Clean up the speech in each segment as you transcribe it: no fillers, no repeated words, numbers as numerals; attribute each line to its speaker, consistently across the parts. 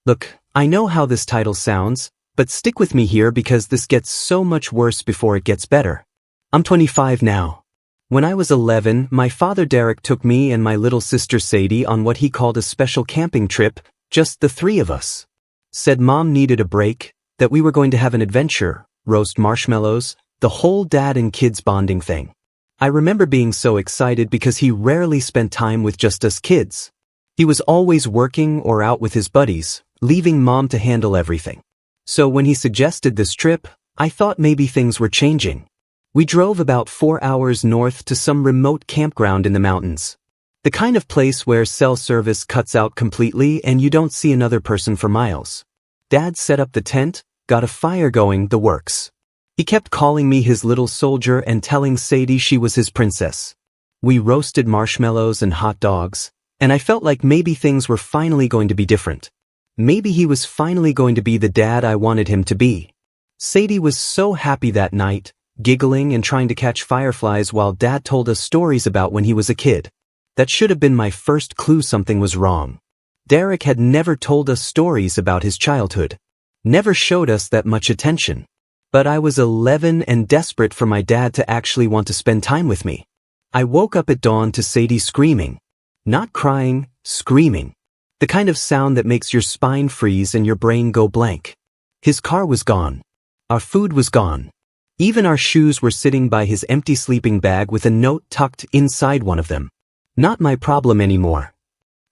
Speaker 1: Look, I know how this title sounds, but stick with me here because this gets so much worse before it gets better. I'm 25 now. When I was 11, my father Derek took me and my little sister Sadie on what he called a special camping trip, just the three of us. Said Mom needed a break, that we were going to have an adventure, roast marshmallows, the whole dad and kids bonding thing. I remember being so excited because he rarely spent time with just us kids. He was always working or out with his buddies, leaving Mom to handle everything. So when he suggested this trip, I thought maybe things were changing. We drove about 4 hours north to some remote campground in the mountains. The kind of place where cell service cuts out completely and you don't see another person for miles. Dad set up the tent, got a fire going, the works. He kept calling me his little soldier and telling Sadie she was his princess. We roasted marshmallows and hot dogs, and I felt like maybe things were finally going to be different. Maybe he was finally going to be the dad I wanted him to be. Sadie was so happy that night, giggling and trying to catch fireflies while Dad told us stories about when he was a kid. That should have been my first clue something was wrong. Derek had never told us stories about his childhood. Never showed us that much attention. But I was 11 and desperate for my dad to actually want to spend time with me. I woke up at dawn to Sadie screaming. Not crying, screaming. The kind of sound that makes your spine freeze and your brain go blank. His car was gone. Our food was gone. Even our shoes were sitting by his empty sleeping bag with a note tucked inside one of them. Not my problem anymore.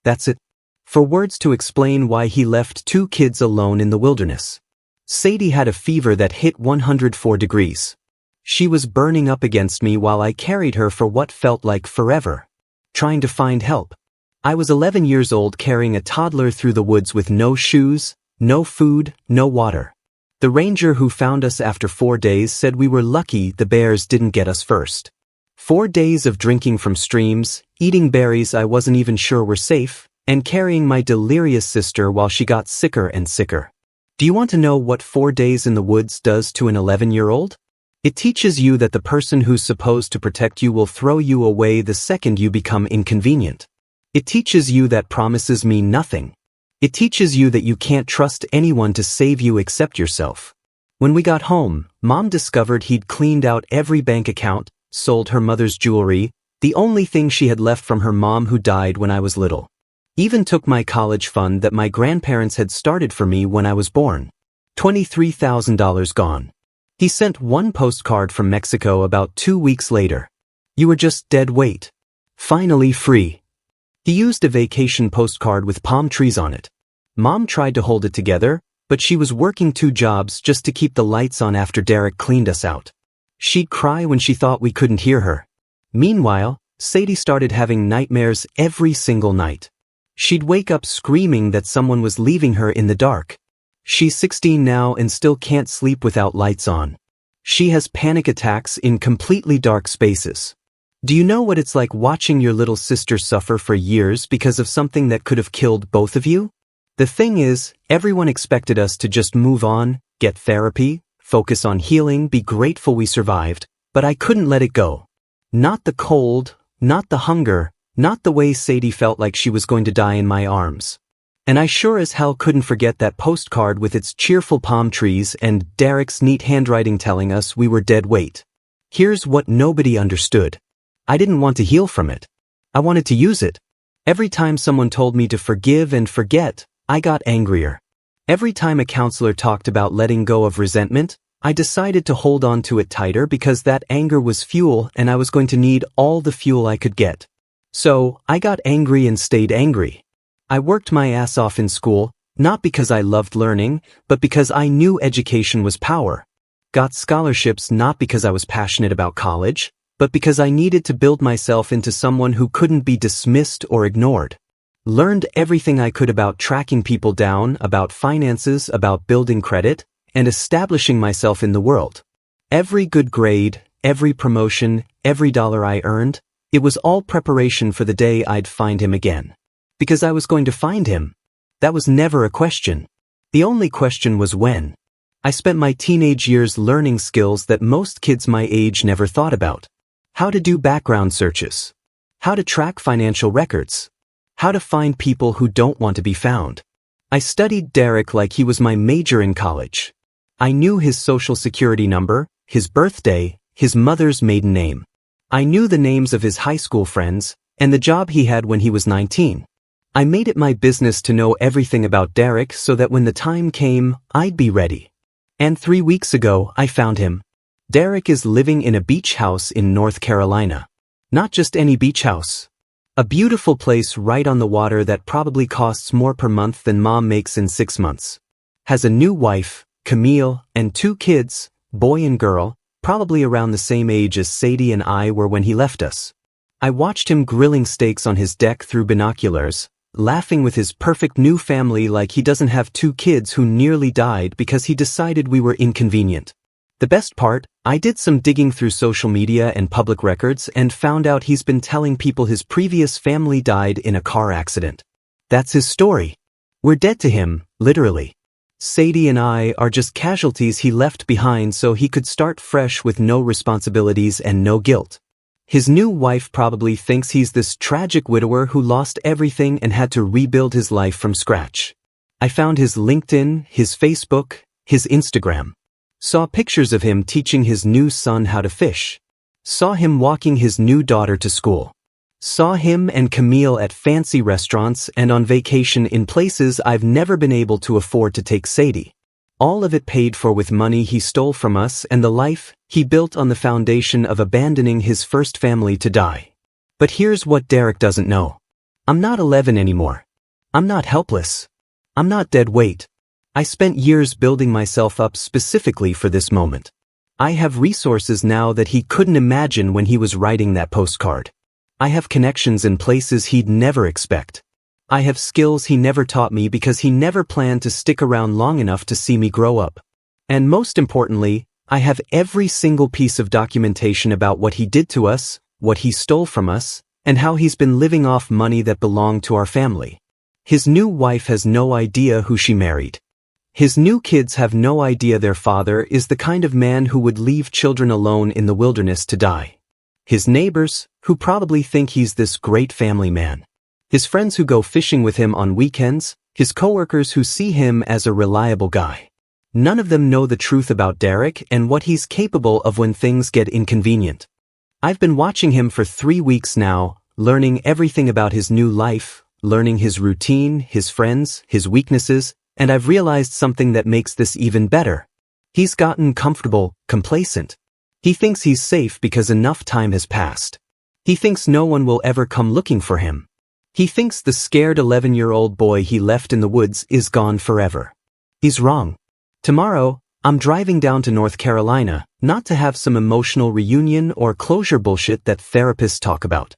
Speaker 1: That's it. For words to explain why he left 2 kids alone in the wilderness. Sadie had a fever that hit 104 degrees. She was burning up against me while I carried her for what felt like forever. Trying to find help. I was 11 years old carrying a toddler through the woods with no shoes, no food, no water. The ranger who found us after 4 days said we were lucky the bears didn't get us first. 4 days of drinking from streams, eating berries I wasn't even sure were safe, and carrying my delirious sister while she got sicker and sicker. Do you want to know what 4 days in the woods does to an 11-year-old? It teaches you that the person who's supposed to protect you will throw you away the second you become inconvenient. It teaches you that promises mean nothing. It teaches you that you can't trust anyone to save you except yourself. When we got home, Mom discovered he'd cleaned out every bank account, sold her mother's jewelry, the only thing she had left from her mom who died when I was little. Even took my college fund that my grandparents had started for me when I was born. $23,000 gone. He sent one postcard from Mexico about 2 weeks later. You were just dead weight. Finally free. He used a vacation postcard with palm trees on it. Mom tried to hold it together, but she was working 2 jobs just to keep the lights on after Derek cleaned us out. She'd cry when she thought we couldn't hear her. Meanwhile, Sadie started having nightmares every single night. She'd wake up screaming that someone was leaving her in the dark. She's 16 now and still can't sleep without lights on. She has panic attacks in completely dark spaces. Do you know what it's like watching your little sister suffer for years because of something that could have killed both of you? The thing is, everyone expected us to just move on, get therapy, focus on healing, be grateful we survived, but I couldn't let it go. Not the cold, not the hunger, not the way Sadie felt like she was going to die in my arms. And I sure as hell couldn't forget that postcard with its cheerful palm trees and Derek's neat handwriting telling us we were dead weight. Here's what nobody understood. I didn't want to heal from it. I wanted to use it. Every time someone told me to forgive and forget, I got angrier. Every time a counselor talked about letting go of resentment, I decided to hold on to it tighter because that anger was fuel and I was going to need all the fuel I could get. So, I got angry and stayed angry. I worked my ass off in school, not because I loved learning, but because I knew education was power. Got scholarships not because I was passionate about college, but because I needed to build myself into someone who couldn't be dismissed or ignored. Learned everything I could about tracking people down, about finances, about building credit, and establishing myself in the world. Every good grade, every promotion, every dollar I earned, it was all preparation for the day I'd find him again. Because I was going to find him. That was never a question. The only question was when. I spent my teenage years learning skills that most kids my age never thought about. How to do background searches. How to track financial records. How to find people who don't want to be found. I studied Derek like he was my major in college. I knew his social security number, his birthday, his mother's maiden name. I knew the names of his high school friends, and the job he had when he was 19. I made it my business to know everything about Derek so that when the time came, I'd be ready. And 3 weeks ago, I found him. Derek is living in a beach house in North Carolina. Not just any beach house. A beautiful place right on the water that probably costs more per month than mom makes in 6 months. Has a new wife, Camille, and 2 kids, boy and girl, probably around the same age as Sadie and I were when he left us. I watched him grilling steaks on his deck through binoculars, laughing with his perfect new family like he doesn't have 2 kids who nearly died because he decided we were inconvenient. The best part, I did some digging through social media and public records and found out he's been telling people his previous family died in a car accident. That's his story. We're dead to him, literally. Sadie and I are just casualties he left behind so he could start fresh with no responsibilities and no guilt. His new wife probably thinks he's this tragic widower who lost everything and had to rebuild his life from scratch. I found his LinkedIn, his Facebook, his Instagram. Saw pictures of him teaching his new son how to fish. Saw him walking his new daughter to school. Saw him and Camille at fancy restaurants and on vacation in places I've never been able to afford to take Sadie. All of it paid for with money he stole from us and the life he built on the foundation of abandoning his first family to die. But here's what Derek doesn't know. I'm not 11 anymore. I'm not helpless. I'm not dead weight. I spent years building myself up specifically for this moment. I have resources now that he couldn't imagine when he was writing that postcard. I have connections in places he'd never expect. I have skills he never taught me because he never planned to stick around long enough to see me grow up. And most importantly, I have every single piece of documentation about what he did to us, what he stole from us, and how he's been living off money that belonged to our family. His new wife has no idea who she married. His new kids have no idea their father is the kind of man who would leave children alone in the wilderness to die. His neighbors, who probably think he's this great family man. His friends who go fishing with him on weekends, his coworkers who see him as a reliable guy. None of them know the truth about Derek and what he's capable of when things get inconvenient. I've been watching him for 3 weeks now, learning everything about his new life, learning his routine, his friends, his weaknesses, and I've realized something that makes this even better. He's gotten comfortable, complacent. He thinks he's safe because enough time has passed. He thinks no one will ever come looking for him. He thinks the scared 11-year-old boy he left in the woods is gone forever. He's wrong. Tomorrow, I'm driving down to North Carolina, not to have some emotional reunion or closure bullshit that therapists talk about.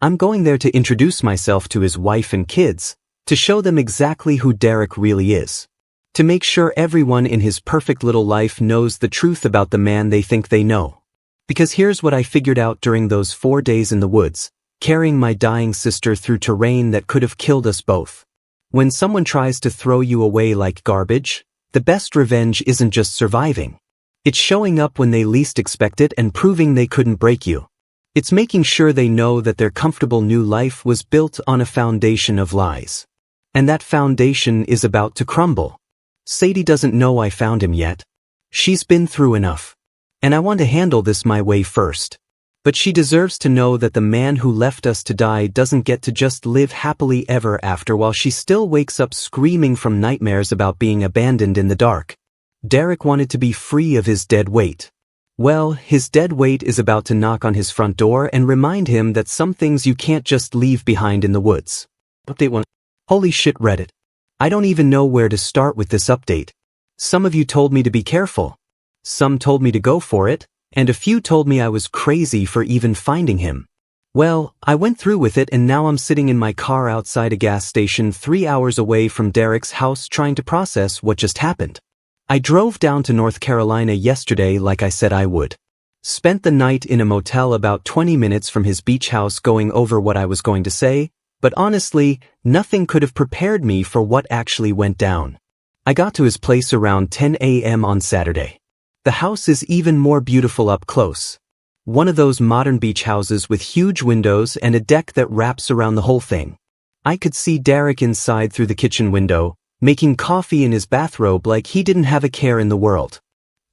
Speaker 1: I'm going there to introduce myself to his wife and kids, to show them exactly who Derek really is. To make sure everyone in his perfect little life knows the truth about the man they think they know. Because here's what I figured out during those 4 days in the woods, carrying my dying sister through terrain that could have killed us both. When someone tries to throw you away like garbage, the best revenge isn't just surviving. It's showing up when they least expect it and proving they couldn't break you. It's making sure they know that their comfortable new life was built on a foundation of lies. And that foundation is about to crumble. Sadie doesn't know I found him yet. She's been through enough. And I want to handle this my way first. But she deserves to know that the man who left us to die doesn't get to just live happily ever after while she still wakes up screaming from nightmares about being abandoned in the dark. Derek wanted to be free of his dead weight. Well, his dead weight is about to knock on his front door and remind him that some things you can't just leave behind in the woods. Update 1. Holy shit, Reddit. I don't even know where to start with this update. Some of you told me to be careful. Some told me to go for it. And a few told me I was crazy for even finding him. Well, I went through with it and now I'm sitting in my car outside a gas station 3 hours away from Derek's house trying to process what just happened. I drove down to North Carolina yesterday like I said I would. Spent the night in a motel about 20 minutes from his beach house going over what I was going to say, but honestly, nothing could have prepared me for what actually went down. I got to his place around 10 a.m. on Saturday. The house is even more beautiful up close. One of those modern beach houses with huge windows and a deck that wraps around the whole thing. I could see Derek inside through the kitchen window, making coffee in his bathrobe like he didn't have a care in the world.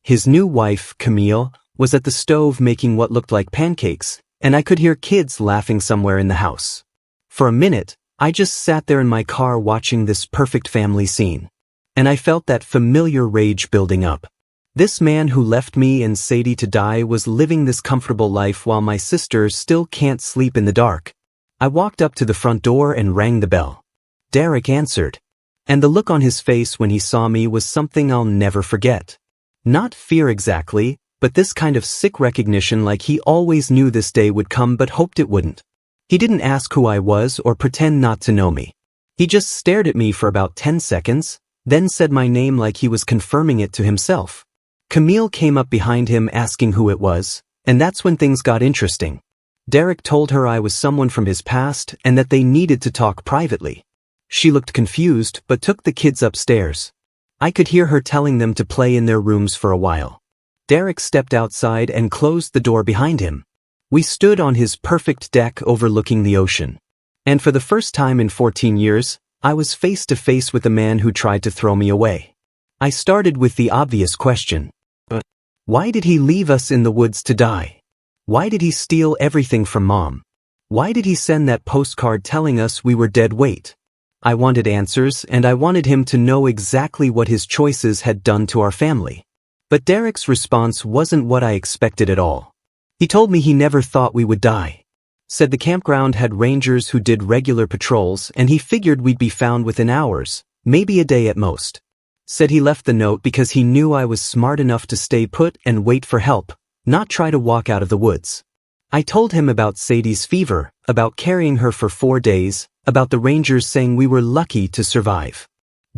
Speaker 1: His new wife, Camille, was at the stove making what looked like pancakes, and I could hear kids laughing somewhere in the house. For a minute, I just sat there in my car watching this perfect family scene. And I felt that familiar rage building up. This man who left me and Sadie to die was living this comfortable life while my sister still can't sleep in the dark. I walked up to the front door and rang the bell. Derek answered. And the look on his face when he saw me was something I'll never forget. Not fear exactly, but this kind of sick recognition, like he always knew this day would come but hoped it wouldn't. He didn't ask who I was or pretend not to know me. He just stared at me for about 10 seconds, then said my name like he was confirming it to himself. Camille came up behind him asking who it was, and that's when things got interesting. Derek told her I was someone from his past and that they needed to talk privately. She looked confused but took the kids upstairs. I could hear her telling them to play in their rooms for a while. Derek stepped outside and closed the door behind him. We stood on his perfect deck overlooking the ocean. And for the first time in 14 years, I was face to face with a man who tried to throw me away. I started with the obvious question. But why did he leave us in the woods to die? Why did he steal everything from Mom? Why did he send that postcard telling us we were dead weight? I wanted answers, and I wanted him to know exactly what his choices had done to our family. But Derek's response wasn't what I expected at all. He told me he never thought we would die. Said the campground had rangers who did regular patrols and he figured we'd be found within hours, maybe a day at most. Said he left the note because he knew I was smart enough to stay put and wait for help, not try to walk out of the woods. I told him about Sadie's fever, about carrying her for 4 days, about the rangers saying we were lucky to survive.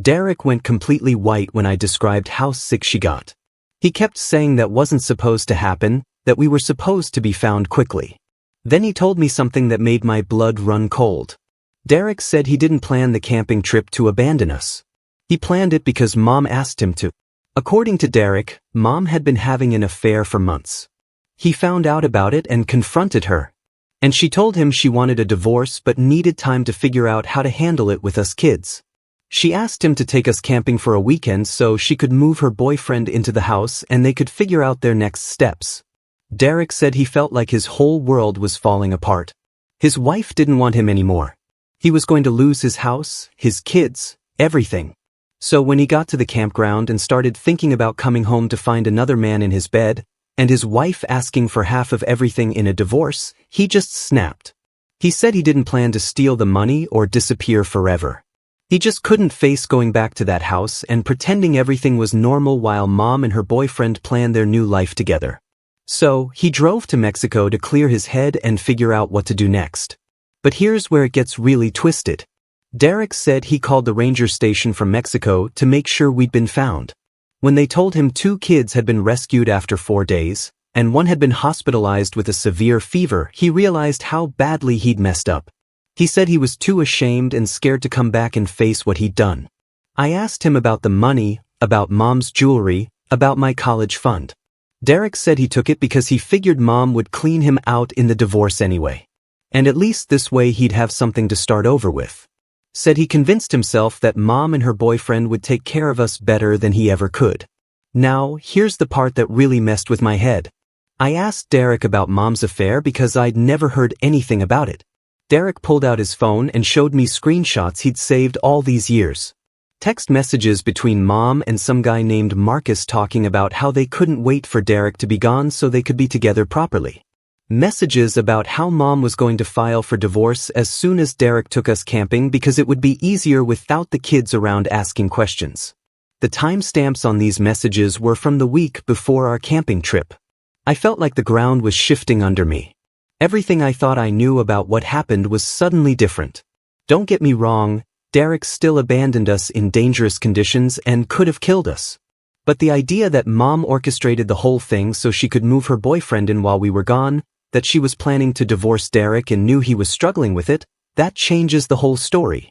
Speaker 1: Derek went completely white when I described how sick she got. He kept saying that wasn't supposed to happen, that we were supposed to be found quickly. Then he told me something that made my blood run cold. Derek said he didn't plan the camping trip to abandon us. He planned it because Mom asked him to. According to Derek, Mom had been having an affair for months. He found out about it and confronted her. And she told him she wanted a divorce but needed time to figure out how to handle it with us kids. She asked him to take us camping for a weekend so she could move her boyfriend into the house and they could figure out their next steps. Derek said he felt like his whole world was falling apart. His wife didn't want him anymore. He was going to lose his house, his kids, everything. So when he got to the campground and started thinking about coming home to find another man in his bed, and his wife asking for half of everything in a divorce, he just snapped. He said he didn't plan to steal the money or disappear forever. He just couldn't face going back to that house and pretending everything was normal while Mom and her boyfriend planned their new life together. So, he drove to Mexico to clear his head and figure out what to do next. But here's where it gets really twisted. Derek said he called the ranger station from Mexico to make sure we'd been found. When they told him 2 kids had been rescued after 4 days, and one had been hospitalized with a severe fever, he realized how badly he'd messed up. He said he was too ashamed and scared to come back and face what he'd done. I asked him about the money, about Mom's jewelry, about my college fund. Derek said he took it because he figured Mom would clean him out in the divorce anyway. And at least this way he'd have something to start over with. Said he convinced himself that Mom and her boyfriend would take care of us better than he ever could. Now, here's the part that really messed with my head. I asked Derek about Mom's affair because I'd never heard anything about it. Derek pulled out his phone and showed me screenshots he'd saved all these years. Text messages between Mom and some guy named Marcus talking about how they couldn't wait for Derek to be gone so they could be together properly. Messages about how Mom was going to file for divorce as soon as Derek took us camping because it would be easier without the kids around asking questions. The timestamps on these messages were from the week before our camping trip. I felt like the ground was shifting under me. Everything I thought I knew about what happened was suddenly different. Don't get me wrong, Derek still abandoned us in dangerous conditions and could have killed us. But the idea that Mom orchestrated the whole thing so she could move her boyfriend in while we were gone, that she was planning to divorce Derek and knew he was struggling with it, that changes the whole story.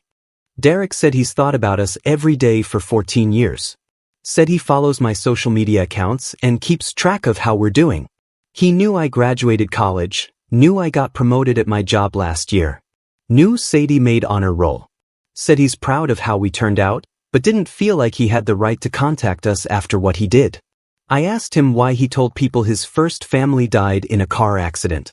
Speaker 1: Derek said he's thought about us every day for 14 years. Said he follows my social media accounts and keeps track of how we're doing. He knew I graduated college, knew I got promoted at my job last year. Knew Sadie made honor roll. Said he's proud of how we turned out, but didn't feel like he had the right to contact us after what he did. I asked him why he told people his first family died in a car accident.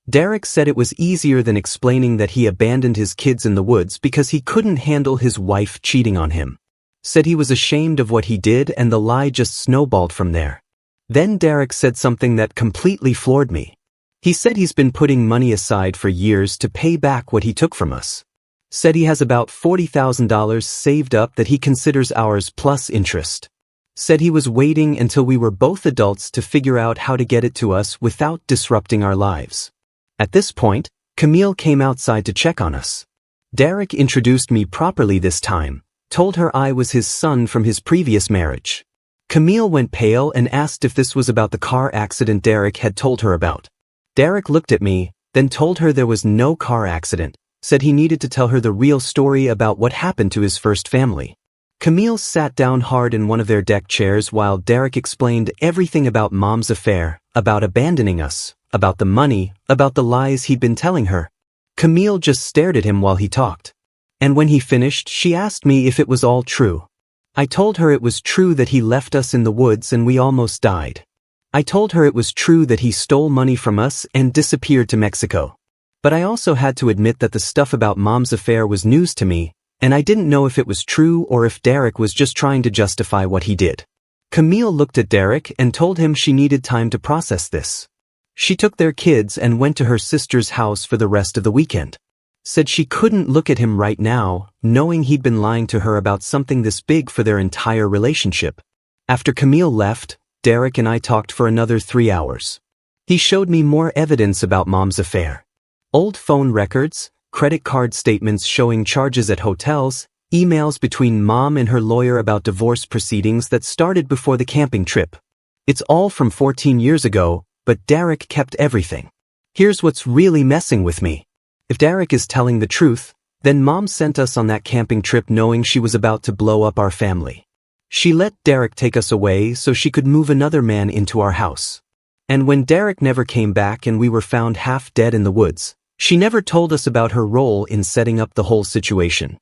Speaker 1: Derek said it was easier than explaining that he abandoned his kids in the woods because he couldn't handle his wife cheating on him. Said he was ashamed of what he did and the lie just snowballed from there. Then Derek said something that completely floored me. He said he's been putting money aside for years to pay back what he took from us. Said he has about $40,000 saved up that he considers ours plus interest. Said he was waiting until we were both adults to figure out how to get it to us without disrupting our lives. At this point, Camille came outside to check on us. Derek introduced me properly this time, told her I was his son from his previous marriage. Camille went pale and asked if this was about the car accident Derek had told her about. Derek looked at me, then told her there was no car accident, said he needed to tell her the real story about what happened to his first family. Camille sat down hard in one of their deck chairs while Derek explained everything about Mom's affair, about abandoning us, about the money, about the lies he'd been telling her. Camille just stared at him while he talked. And when he finished, she asked me if it was all true. I told her it was true that he left us in the woods and we almost died. I told her it was true that he stole money from us and disappeared to Mexico. But I also had to admit that the stuff about Mom's affair was news to me, and I didn't know if it was true or if Derek was just trying to justify what he did. Camille looked at Derek and told him she needed time to process this. She took their kids and went to her sister's house for the rest of the weekend. Said she couldn't look at him right now, knowing he'd been lying to her about something this big for their entire relationship. After Camille left, Derek and I talked for another 3 hours. He showed me more evidence about Mom's affair. Old phone records, credit card statements showing charges at hotels, emails between Mom and her lawyer about divorce proceedings that started before the camping trip. It's all from 14 years ago, but Derek kept everything. Here's what's really messing with me. If Derek is telling the truth, then Mom sent us on that camping trip knowing she was about to blow up our family. She let Derek take us away so she could move another man into our house. And when Derek never came back and we were found half dead in the woods, she never told us about her role in setting up the whole situation.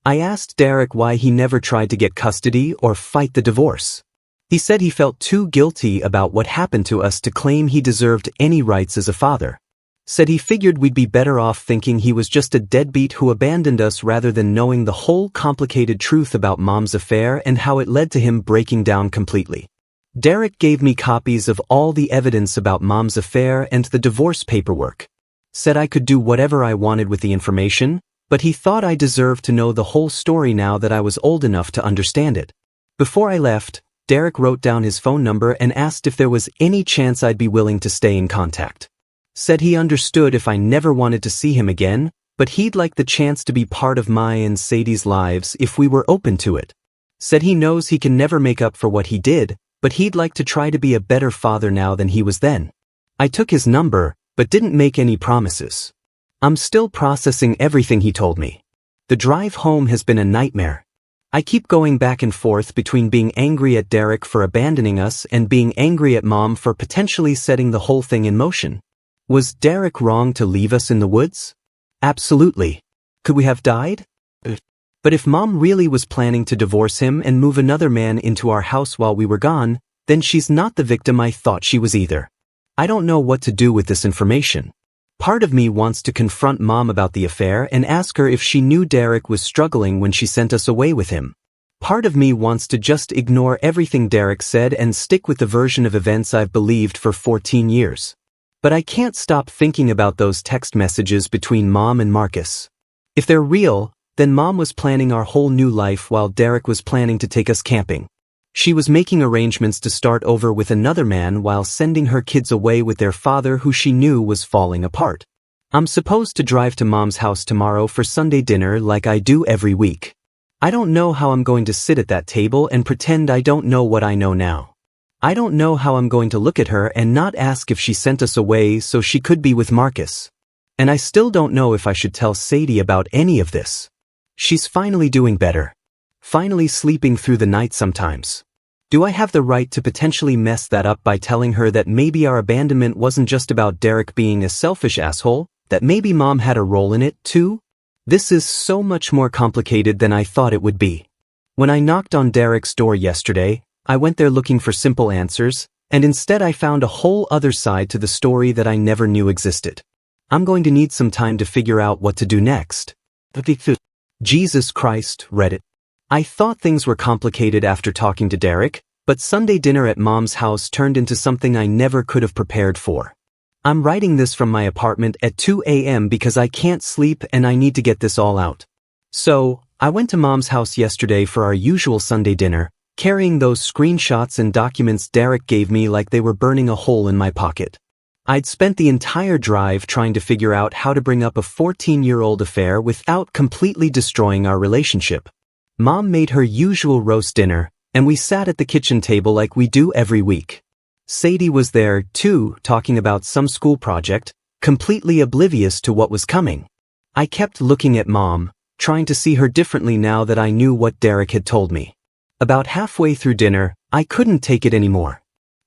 Speaker 1: I asked Derek why he never tried to get custody or fight the divorce. He said he felt too guilty about what happened to us to claim he deserved any rights as a father. Said he figured we'd be better off thinking he was just a deadbeat who abandoned us rather than knowing the whole complicated truth about Mom's affair and how it led to him breaking down completely. Derek gave me copies of all the evidence about Mom's affair and the divorce paperwork. Said I could do whatever I wanted with the information, but he thought I deserved to know the whole story now that I was old enough to understand it. Before I left, Derek wrote down his phone number and asked if there was any chance I'd be willing to stay in contact. Said he understood if I never wanted to see him again, but he'd like the chance to be part of my and Sadie's lives if we were open to it. Said he knows he can never make up for what he did, but he'd like to try to be a better father now than he was then. I took his number, but didn't make any promises. I'm still processing everything he told me. The drive home has been a nightmare. I keep going back and forth between being angry at Derek for abandoning us and being angry at Mom for potentially setting the whole thing in motion. Was Derek wrong to leave us in the woods? Absolutely. Could we have died? But if Mom really was planning to divorce him and move another man into our house while we were gone, then she's not the victim I thought she was either. I don't know what to do with this information. Part of me wants to confront Mom about the affair and ask her if she knew Derek was struggling when she sent us away with him. Part of me wants to just ignore everything Derek said and stick with the version of events I've believed for 14 years. But I can't stop thinking about those text messages between Mom and Marcus. If they're real, then Mom was planning our whole new life while Derek was planning to take us camping. She was making arrangements to start over with another man while sending her kids away with their father who she knew was falling apart. I'm supposed to drive to Mom's house tomorrow for Sunday dinner like I do every week. I don't know how I'm going to sit at that table and pretend I don't know what I know now. I don't know how I'm going to look at her and not ask if she sent us away so she could be with Marcus. And I still don't know if I should tell Sadie about any of this. She's finally doing better. Finally sleeping through the night sometimes. Do I have the right to potentially mess that up by telling her that maybe our abandonment wasn't just about Derek being a selfish asshole, that maybe Mom had a role in it too? This is so much more complicated than I thought it would be. When I knocked on Derek's door yesterday, I went there looking for simple answers, and instead I found a whole other side to the story that I never knew existed. I'm going to need some time to figure out what to do next. Jesus Christ, Reddit. I thought things were complicated after talking to Derek, but Sunday dinner at Mom's house turned into something I never could have prepared for. I'm writing this from my apartment at 2 a.m. because I can't sleep and I need to get this all out. So, I went to Mom's house yesterday for our usual Sunday dinner, carrying those screenshots and documents Derek gave me like they were burning a hole in my pocket. I'd spent the entire drive trying to figure out how to bring up a 14-year-old affair without completely destroying our relationship. Mom made her usual roast dinner, and we sat at the kitchen table like we do every week. Sadie was there, too, talking about some school project, completely oblivious to what was coming. I kept looking at Mom, trying to see her differently now that I knew what Derek had told me. About halfway through dinner, I couldn't take it anymore.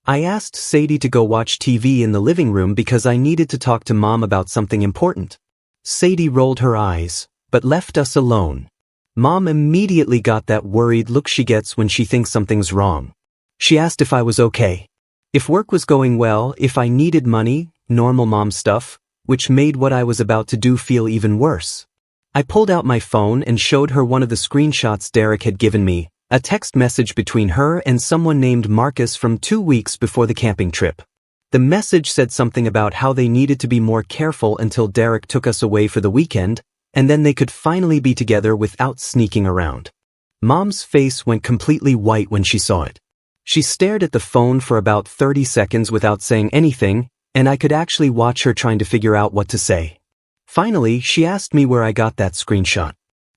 Speaker 1: I asked Sadie to go watch TV in the living room because I needed to talk to Mom about something important. Sadie rolled her eyes, but left us alone. Mom immediately got that worried look she gets when she thinks something's wrong. She asked if I was okay, if work was going well, if I needed money, normal mom stuff, which made what I was about to do feel even worse. I pulled out my phone and showed her one of the screenshots Derek had given me, a text message between her and someone named Marcus from 2 weeks before the camping trip. The message said something about how they needed to be more careful until Derek took us away for the weekend, and then they could finally be together without sneaking around. Mom's face went completely white when she saw it. She stared at the phone for about 30 seconds without saying anything, and I could actually watch her trying to figure out what to say. Finally, she asked me where I got that screenshot.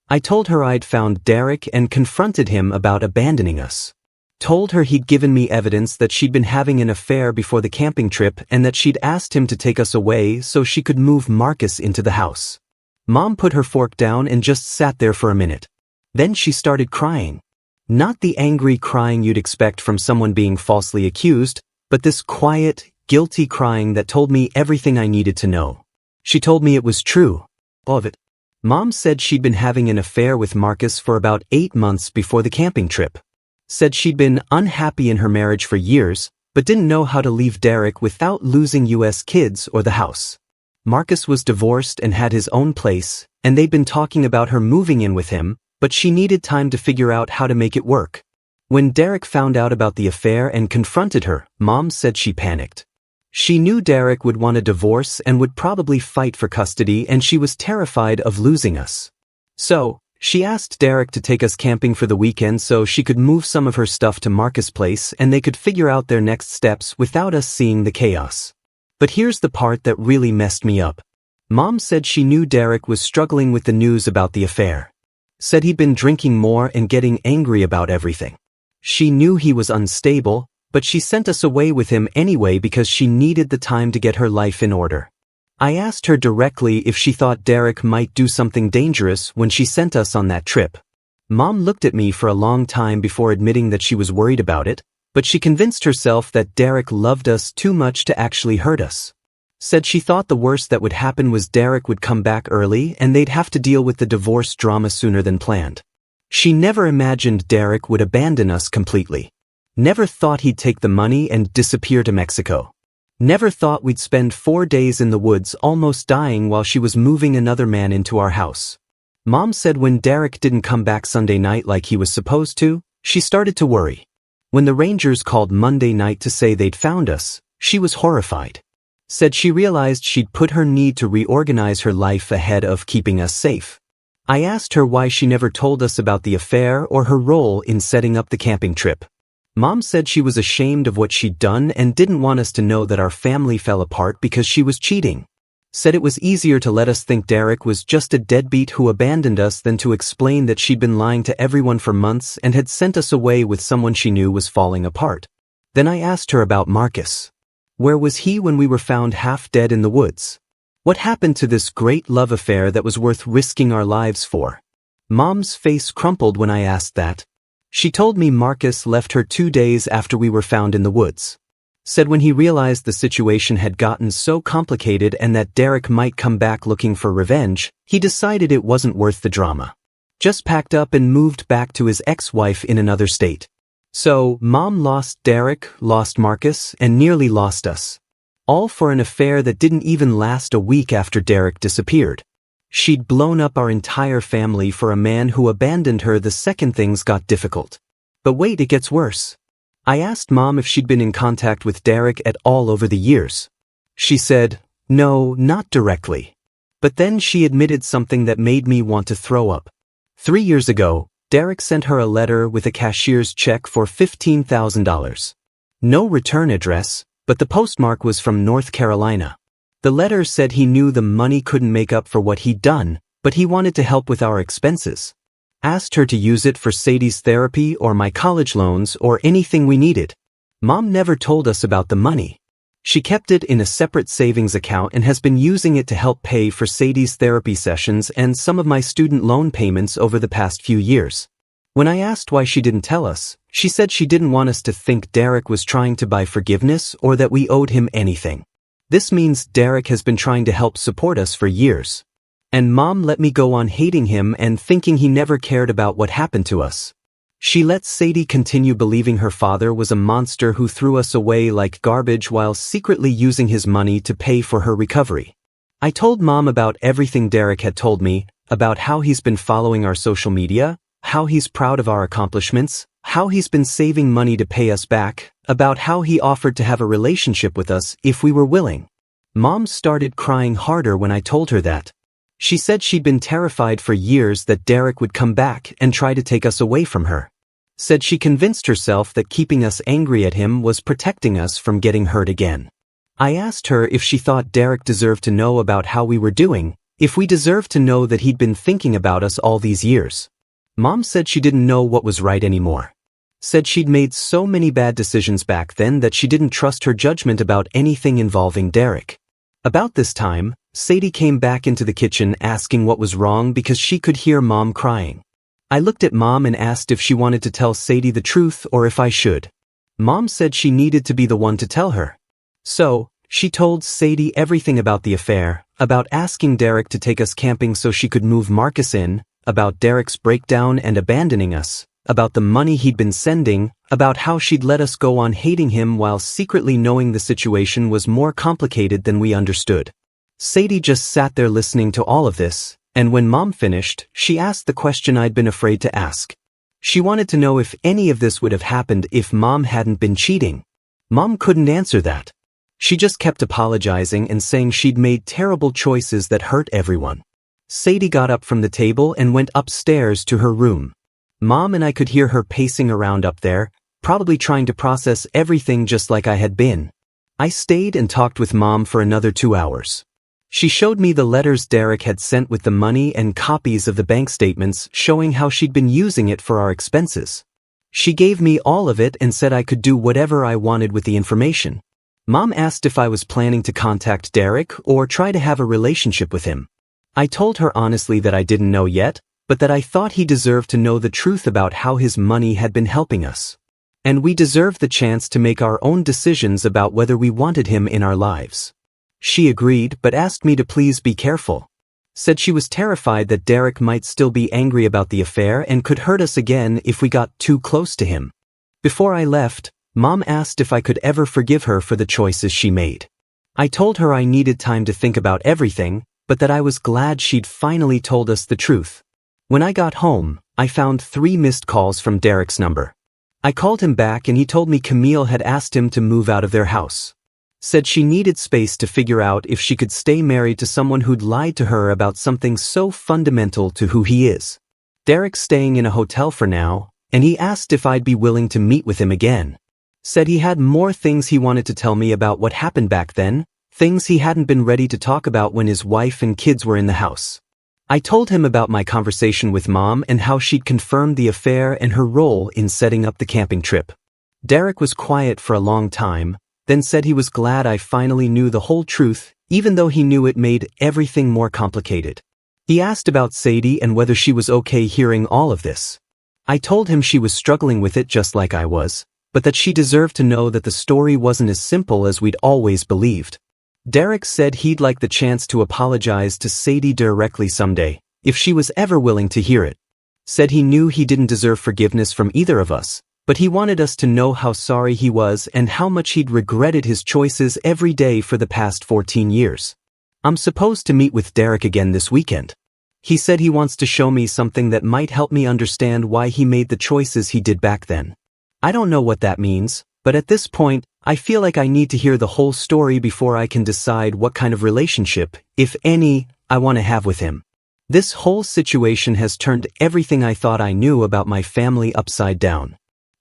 Speaker 1: I told her I'd found Derek and confronted him about abandoning us. Told her he'd given me evidence that she'd been having an affair before the camping trip and that she'd asked him to take us away so she could move Marcus into the house. Mom put her fork down and just sat there for a minute. Then she started crying. Not the angry crying you'd expect from someone being falsely accused, but this quiet, guilty crying that told me everything I needed to know. She told me it was true. All of it. Mom said she'd been having an affair with Marcus for about 8 months before the camping trip. Said she'd been unhappy in her marriage for years, but didn't know how to leave Derek without losing US kids or the house. Marcus was divorced and had his own place, and they'd been talking about her moving in with him, but she needed time to figure out how to make it work. When Derek found out about the affair and confronted her, Mom said she panicked. She knew Derek would want a divorce and would probably fight for custody, and she was terrified of losing us. So, she asked Derek to take us camping for the weekend so she could move some of her stuff to Marcus' place and they could figure out their next steps without us seeing the chaos. But here's the part that really messed me up. Mom said she knew Derek was struggling with the news about the affair. Said he'd been drinking more and getting angry about everything. She knew he was unstable, but she sent us away with him anyway because she needed the time to get her life in order. I asked her directly if she thought Derek might do something dangerous when she sent us on that trip. Mom looked at me for a long time before admitting that she was worried about it, but she convinced herself that Derek loved us too much to actually hurt us. Said she thought the worst that would happen was Derek would come back early and they'd have to deal with the divorce drama sooner than planned. She never imagined Derek would abandon us completely. Never thought he'd take the money and disappear to Mexico. Never thought we'd spend 4 days in the woods almost dying while she was moving another man into our house. Mom said when Derek didn't come back Sunday night like he was supposed to, she started to worry. When the Rangers called Monday night to say they'd found us, she was horrified. Said she realized she'd put her need to reorganize her life ahead of keeping us safe. I asked her why she never told us about the affair or her role in setting up the camping trip. Mom said she was ashamed of what she'd done and didn't want us to know that our family fell apart because she was cheating. Said it was easier to let us think Derek was just a deadbeat who abandoned us than to explain that she'd been lying to everyone for months and had sent us away with someone she knew was falling apart. Then I asked her about Marcus. Where was he when we were found half dead in the woods? What happened to this great love affair that was worth risking our lives for? Mom's face crumpled when I asked that. She told me Marcus left her 2 days after we were found in the woods. Said when he realized the situation had gotten so complicated and that Derek might come back looking for revenge, he decided it wasn't worth the drama. Just packed up and moved back to his ex-wife in another state. So, Mom lost Derek, lost Marcus, and nearly lost us. All for an affair that didn't even last a week after Derek disappeared. She'd blown up our entire family for a man who abandoned her the second things got difficult. But wait, it gets worse. I asked Mom if she'd been in contact with Derek at all over the years. She said, no, not directly. But then she admitted something that made me want to throw up. 3 years ago, Derek sent her a letter with a cashier's check for $15,000. No return address, but the postmark was from North Carolina. The letter said he knew the money couldn't make up for what he'd done, but he wanted to help with our expenses. Asked her to use it for Sadie's therapy or my college loans or anything we needed. Mom never told us about the money. She kept it in a separate savings account and has been using it to help pay for Sadie's therapy sessions and some of my student loan payments over the past few years. When I asked why she didn't tell us, she said she didn't want us to think Derek was trying to buy forgiveness or that we owed him anything. This means Derek has been trying to help support us for years. And Mom let me go on hating him and thinking he never cared about what happened to us. She let Sadie continue believing her father was a monster who threw us away like garbage while secretly using his money to pay for her recovery. I told Mom about everything Derek had told me, about how he's been following our social media, how he's proud of our accomplishments, how he's been saving money to pay us back, about how he offered to have a relationship with us if we were willing. Mom started crying harder when I told her that. She said she'd been terrified for years that Derek would come back and try to take us away from her. Said she convinced herself that keeping us angry at him was protecting us from getting hurt again. I asked her if she thought Derek deserved to know about how we were doing, if we deserved to know that he'd been thinking about us all these years. Mom said she didn't know what was right anymore. Said she'd made so many bad decisions back then that she didn't trust her judgment about anything involving Derek. About this time, Sadie came back into the kitchen asking what was wrong because she could hear Mom crying. I looked at Mom and asked if she wanted to tell Sadie the truth or if I should. Mom said she needed to be the one to tell her. So, she told Sadie everything about the affair, about asking Derek to take us camping so she could move Marcus in, about Derek's breakdown and abandoning us, about the money he'd been sending, about how she'd let us go on hating him while secretly knowing the situation was more complicated than we understood. Sadie just sat there listening to all of this, and when Mom finished, she asked the question I'd been afraid to ask. She wanted to know if any of this would have happened if Mom hadn't been cheating. Mom couldn't answer that. She just kept apologizing and saying she'd made terrible choices that hurt everyone. Sadie got up from the table and went upstairs to her room. Mom and I could hear her pacing around up there, probably trying to process everything just like I had been. I stayed and talked with Mom for another 2 hours. She showed me the letters Derek had sent with the money and copies of the bank statements showing how she'd been using it for our expenses. She gave me all of it and said I could do whatever I wanted with the information. Mom asked if I was planning to contact Derek or try to have a relationship with him. I told her honestly that I didn't know yet, but that I thought he deserved to know the truth about how his money had been helping us. And we deserved the chance to make our own decisions about whether we wanted him in our lives. She agreed but asked me to please be careful. Said she was terrified that Derek might still be angry about the affair and could hurt us again if we got too close to him. Before I left, Mom asked if I could ever forgive her for the choices she made. I told her I needed time to think about everything, but that I was glad she'd finally told us the truth. When I got home, I found 3 missed calls from Derek's number. I called him back and he told me Camille had asked him to move out of their house. Said she needed space to figure out if she could stay married to someone who'd lied to her about something so fundamental to who he is. Derek's staying in a hotel for now, and he asked if I'd be willing to meet with him again. Said he had more things he wanted to tell me about what happened back then, things he hadn't been ready to talk about when his wife and kids were in the house. I told him about my conversation with Mom and how she'd confirmed the affair and her role in setting up the camping trip. Derek was quiet for a long time, then said he was glad I finally knew the whole truth, even though he knew it made everything more complicated. He asked about Sadie and whether she was okay hearing all of this. I told him she was struggling with it just like I was, but that she deserved to know that the story wasn't as simple as we'd always believed. Derek said he'd like the chance to apologize to Sadie directly someday, if she was ever willing to hear it. Said he knew he didn't deserve forgiveness from either of us, but he wanted us to know how sorry he was and how much he'd regretted his choices every day for the past 14 years. I'm supposed to meet with Derek again this weekend. He said he wants to show me something that might help me understand why he made the choices he did back then. I don't know what that means, but at this point, I feel like I need to hear the whole story before I can decide what kind of relationship, if any, I want to have with him. This whole situation has turned everything I thought I knew about my family upside down.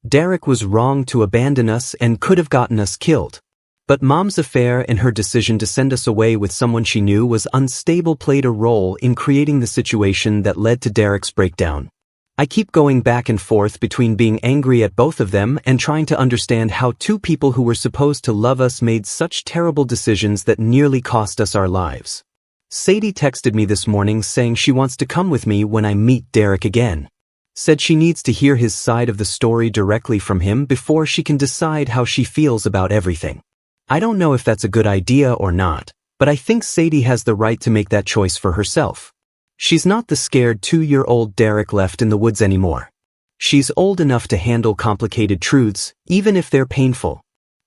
Speaker 1: Derek was wrong to abandon us and could have gotten us killed. But Mom's affair and her decision to send us away with someone she knew was unstable played a role in creating the situation that led to Derek's breakdown. I keep going back and forth between being angry at both of them and trying to understand how two people who were supposed to love us made such terrible decisions that nearly cost us our lives. Sadie texted me this morning saying she wants to come with me when I meet Derek again. Said she needs to hear his side of the story directly from him before she can decide how she feels about everything. I don't know if that's a good idea or not, but I think Sadie has the right to make that choice for herself. She's not the scared 2-year-old Derek left in the woods anymore. She's old enough to handle complicated truths, even if they're painful.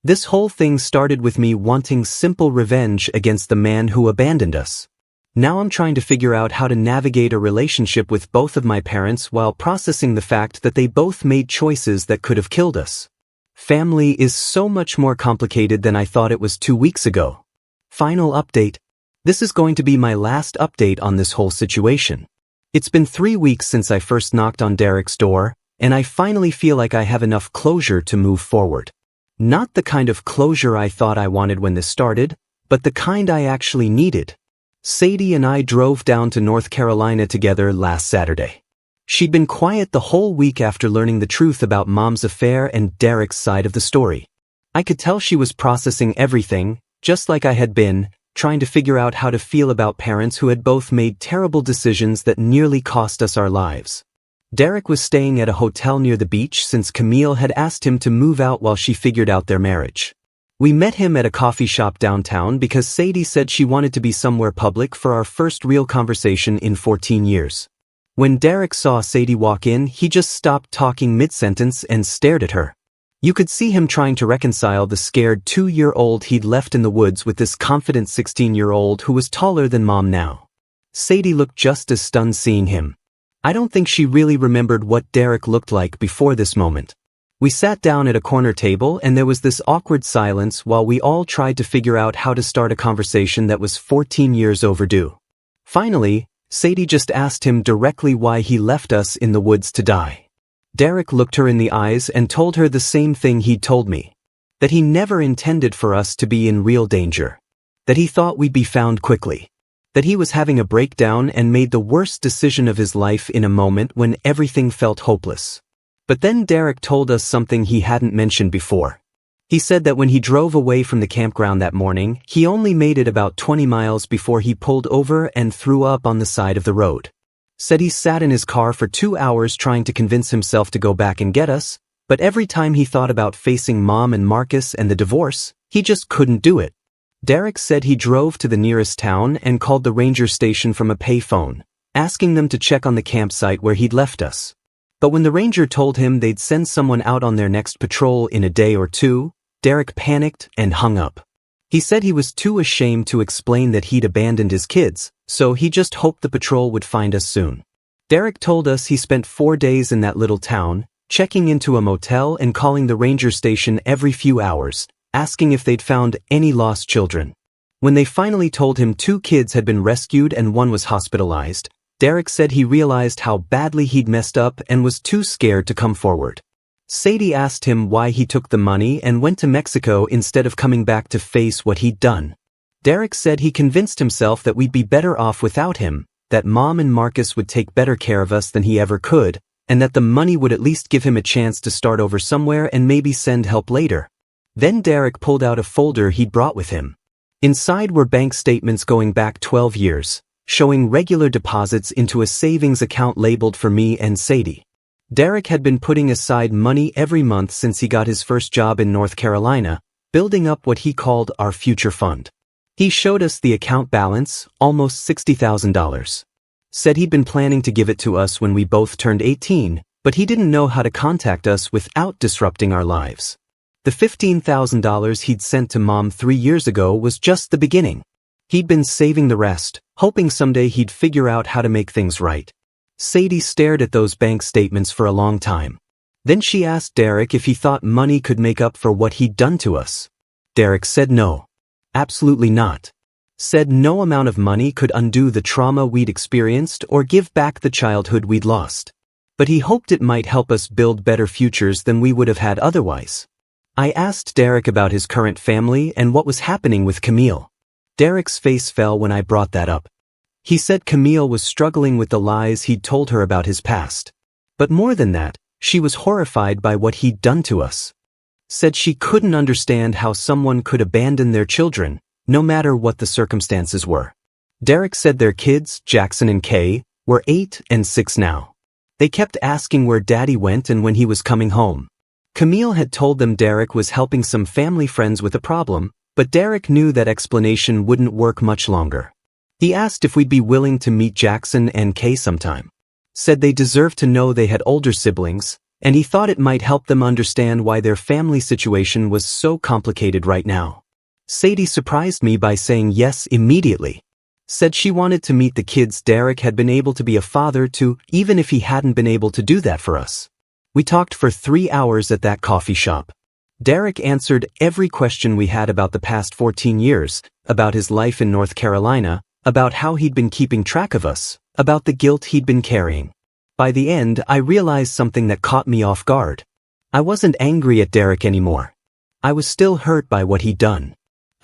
Speaker 1: This whole thing started with me wanting simple revenge against the man who abandoned us. Now I'm trying to figure out how to navigate a relationship with both of my parents while processing the fact that they both made choices that could have killed us. Family is so much more complicated than I thought it was 2 weeks ago. Final update. This is going to be my last update on this whole situation. It's been 3 weeks since I first knocked on Derek's door, and I finally feel like I have enough closure to move forward. Not the kind of closure I thought I wanted when this started, but the kind I actually needed. Sadie and I drove down to North Carolina together last Saturday. She'd been quiet the whole week after learning the truth about Mom's affair and Derek's side of the story. I could tell she was processing everything, just like I had been, trying to figure out how to feel about parents who had both made terrible decisions that nearly cost us our lives. Derek was staying at a hotel near the beach since Camille had asked him to move out while she figured out their marriage. We met him at a coffee shop downtown because Sadie said she wanted to be somewhere public for our first real conversation in 14 years. When Derek saw Sadie walk in, he just stopped talking mid-sentence and stared at her. You could see him trying to reconcile the scared 2-year-old he'd left in the woods with this confident 16-year-old who was taller than Mom now. Sadie looked just as stunned seeing him. I don't think she really remembered what Derek looked like before this moment. We sat down at a corner table and there was this awkward silence while we all tried to figure out how to start a conversation that was 14 years overdue. Finally, Sadie just asked him directly why he left us in the woods to die. Derek looked her in the eyes and told her the same thing he'd told me. That he never intended for us to be in real danger. That he thought we'd be found quickly. That he was having a breakdown and made the worst decision of his life in a moment when everything felt hopeless. But then Derek told us something he hadn't mentioned before. He said that when he drove away from the campground that morning, he only made it about 20 miles before he pulled over and threw up on the side of the road. Said he sat in his car for 2 hours trying to convince himself to go back and get us, but every time he thought about facing Mom and Marcus and the divorce, he just couldn't do it. Derek said he drove to the nearest town and called the ranger station from a payphone, asking them to check on the campsite where he'd left us. But when the ranger told him they'd send someone out on their next patrol in a day or two, Derek panicked and hung up. He said he was too ashamed to explain that he'd abandoned his kids, so he just hoped the patrol would find us soon. Derek told us he spent 4 days in that little town, checking into a motel and calling the ranger station every few hours, asking if they'd found any lost children. When they finally told him 2 kids had been rescued and 1 was hospitalized, Derek said he realized how badly he'd messed up and was too scared to come forward. Sadie asked him why he took the money and went to Mexico instead of coming back to face what he'd done. Derek said he convinced himself that we'd be better off without him, that Mom and Marcus would take better care of us than he ever could, and that the money would at least give him a chance to start over somewhere and maybe send help later. Then Derek pulled out a folder he'd brought with him. Inside were bank statements going back 12 years, showing regular deposits into a savings account labeled for me and Sadie. Derek had been putting aside money every month since he got his first job in North Carolina, building up what he called our future fund. He showed us the account balance, almost $60,000. Said he'd been planning to give it to us when we both turned 18, but he didn't know how to contact us without disrupting our lives. The $15,000 he'd sent to Mom 3 years ago was just the beginning. He'd been saving the rest, hoping someday he'd figure out how to make things right. Sadie stared at those bank statements for a long time. Then she asked Derek if he thought money could make up for what he'd done to us. Derek said no. Absolutely not. Said no amount of money could undo the trauma we'd experienced or give back the childhood we'd lost. But he hoped it might help us build better futures than we would have had otherwise. I asked Derek about his current family and what was happening with Camille. Derek's face fell when I brought that up. He said Camille was struggling with the lies he'd told her about his past. But more than that, she was horrified by what he'd done to us. Said she couldn't understand how someone could abandon their children, no matter what the circumstances were. Derek said their kids, Jackson and Kay, were 8 and 6 now. They kept asking where Daddy went and when he was coming home. Camille had told them Derek was helping some family friends with a problem, but Derek knew that explanation wouldn't work much longer. He asked if we'd be willing to meet Jackson and Kay sometime. Said they deserved to know they had older siblings, and he thought it might help them understand why their family situation was so complicated right now. Sadie surprised me by saying yes immediately. Said she wanted to meet the kids Derek had been able to be a father to, even if he hadn't been able to do that for us. We talked for 3 hours at that coffee shop. Derek answered every question we had about the past 14 years, about his life in North Carolina, about how he'd been keeping track of us, about the guilt he'd been carrying. By the end, I realized something that caught me off guard. I wasn't angry at Derek anymore. I was still hurt by what he'd done.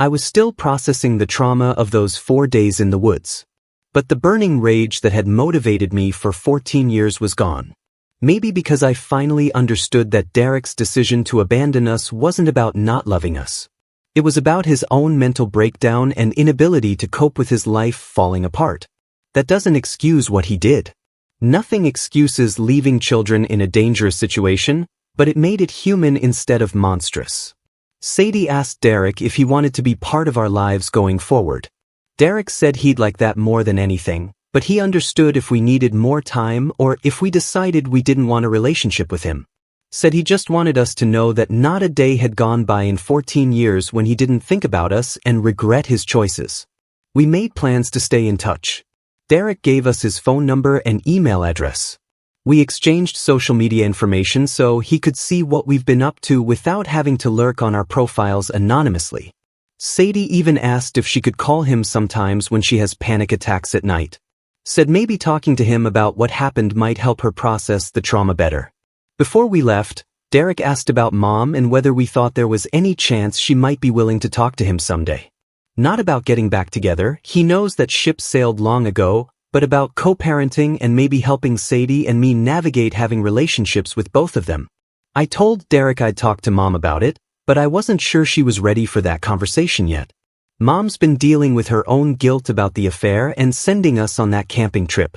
Speaker 1: I was still processing the trauma of those 4 days in the woods. But the burning rage that had motivated me for 14 years was gone. Maybe because I finally understood that Derek's decision to abandon us wasn't about not loving us. It was about his own mental breakdown and inability to cope with his life falling apart. That doesn't excuse what he did. Nothing excuses leaving children in a dangerous situation, but it made it human instead of monstrous. Sadie asked Derek if he wanted to be part of our lives going forward. Derek said he'd like that more than anything, but he understood if we needed more time or if we decided we didn't want a relationship with him. Said he just wanted us to know that not a day had gone by in 14 years when he didn't think about us and regret his choices. We made plans to stay in touch. Derek gave us his phone number and email address. We exchanged social media information so he could see what we've been up to without having to lurk on our profiles anonymously. Sadie even asked if she could call him sometimes when she has panic attacks at night. Said maybe talking to him about what happened might help her process the trauma better. Before we left, Derek asked about Mom and whether we thought there was any chance she might be willing to talk to him someday. Not about getting back together, he knows that ship sailed long ago, but about co-parenting and maybe helping Sadie and me navigate having relationships with both of them. I told Derek I'd talk to Mom about it, but I wasn't sure she was ready for that conversation yet. Mom's been dealing with her own guilt about the affair and sending us on that camping trip.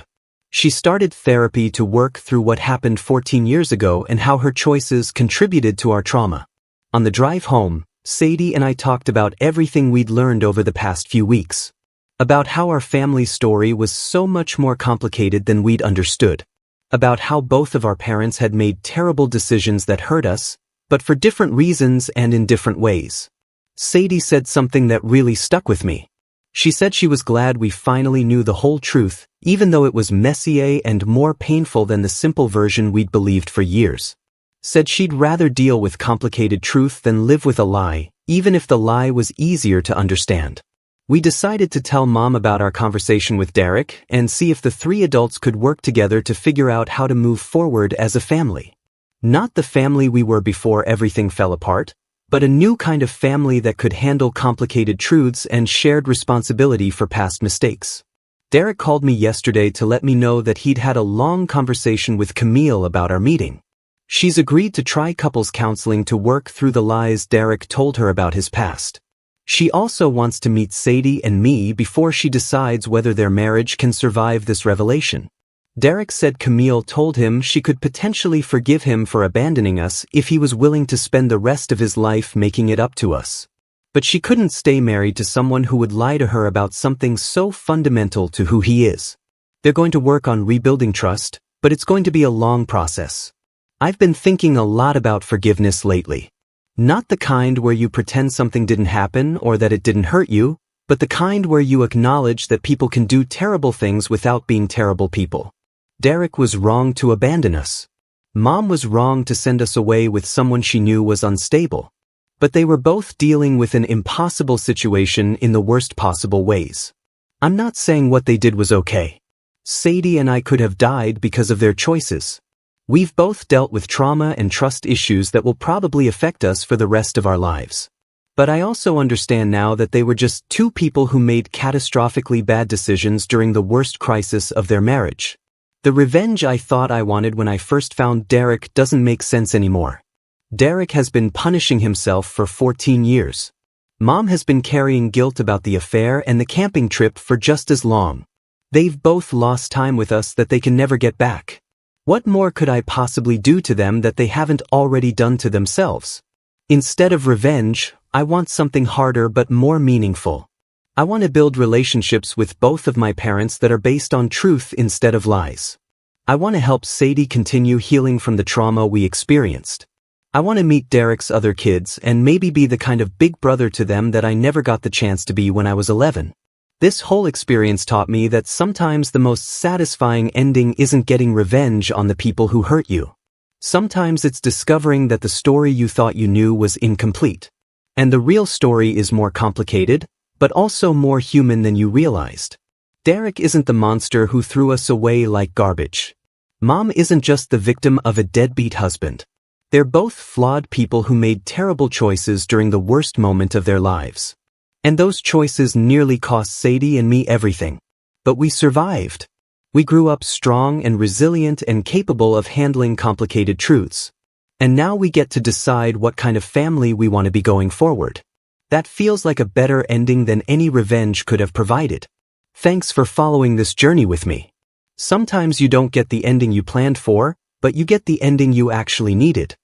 Speaker 1: She started therapy to work through what happened 14 years ago and how her choices contributed to our trauma. On the drive home, Sadie and I talked about everything we'd learned over the past few weeks. About how our family story was so much more complicated than we'd understood. About how both of our parents had made terrible decisions that hurt us, but for different reasons and in different ways. Sadie said something that really stuck with me. She said she was glad we finally knew the whole truth, even though it was messier and more painful than the simple version we'd believed for years. Said she'd rather deal with complicated truth than live with a lie, even if the lie was easier to understand. We decided to tell Mom about our conversation with Derek and see if the 3 adults could work together to figure out how to move forward as a family. Not the family we were before everything fell apart, but a new kind of family that could handle complicated truths and shared responsibility for past mistakes. Derek called me yesterday to let me know that he'd had a long conversation with Camille about our meeting. She's agreed to try couples counseling to work through the lies Derek told her about his past. She also wants to meet Sadie and me before she decides whether their marriage can survive this revelation. Derek said Camille told him she could potentially forgive him for abandoning us if he was willing to spend the rest of his life making it up to us. But she couldn't stay married to someone who would lie to her about something so fundamental to who he is. They're going to work on rebuilding trust, but it's going to be a long process. I've been thinking a lot about forgiveness lately. Not the kind where you pretend something didn't happen or that it didn't hurt you, but the kind where you acknowledge that people can do terrible things without being terrible people. Derek was wrong to abandon us. Mom was wrong to send us away with someone she knew was unstable. But they were both dealing with an impossible situation in the worst possible ways. I'm not saying what they did was okay. Sadie and I could have died because of their choices. We've both dealt with trauma and trust issues that will probably affect us for the rest of our lives. But I also understand now that they were just two people who made catastrophically bad decisions during the worst crisis of their marriage. The revenge I thought I wanted when I first found Derek doesn't make sense anymore. Derek has been punishing himself for 14 years. Mom has been carrying guilt about the affair and the camping trip for just as long. They've both lost time with us that they can never get back. What more could I possibly do to them that they haven't already done to themselves? Instead of revenge, I want something harder but more meaningful. I want to build relationships with both of my parents that are based on truth instead of lies. I want to help Sadie continue healing from the trauma we experienced. I want to meet Derek's other kids and maybe be the kind of big brother to them that I never got the chance to be when I was 11. This whole experience taught me that sometimes the most satisfying ending isn't getting revenge on the people who hurt you. Sometimes it's discovering that the story you thought you knew was incomplete. And the real story is more complicated, but also more human than you realized. Derek isn't the monster who threw us away like garbage. Mom isn't just the victim of a deadbeat husband. They're both flawed people who made terrible choices during the worst moment of their lives. And those choices nearly cost Sadie and me everything. But we survived. We grew up strong and resilient and capable of handling complicated truths. And now we get to decide what kind of family we want to be going forward. That feels like a better ending than any revenge could have provided. Thanks for following this journey with me. Sometimes you don't get the ending you planned for, but you get the ending you actually needed.